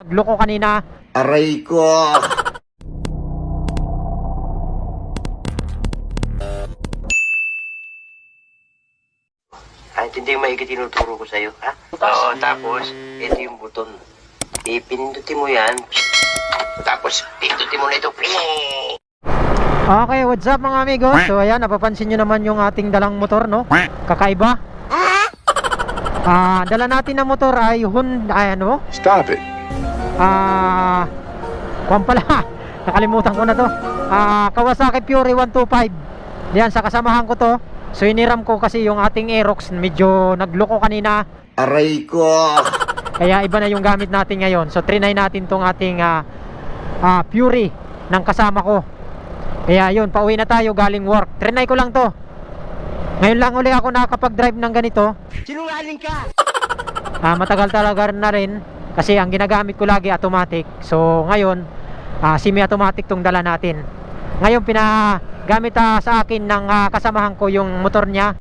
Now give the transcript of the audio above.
nagloko kanina. Aray ko! Hindi mo maigi tinuturo ko sa'yo, ha? Oo, tapos, ito yung buton. Ipindutin mo yan. Tapos, pindutin mo na ito. Okay, what's up mga amigo? So ayan, napapansin nyo naman yung ating dalang motor, no? Kakaiba. Dala natin na motor ay Hyundai, ano? Stop it! Kwan pala, nakalimutan ko na to. Kawasaki Fury 125. Yan, sa kasamahan ko to. So iniram ko kasi yung ating Aerox, medyo nagloko kanina. Aray ko! Kaya iba na yung gamit natin ngayon. So trinay natin tong ating Fury ng kasama ko. Kaya yun, pauwi na tayo galing work. Trinay ko lang to. Ngayon lang uli ako nakakapag-drive ng ganito. Sinungaling ka! Matagal talaga na rin. Kasi ang ginagamit ko lagi automatic. So ngayon, semi-automatic tong dala natin. Ngayon pinagamit sa akin ng kasamahan ko yung motor niya.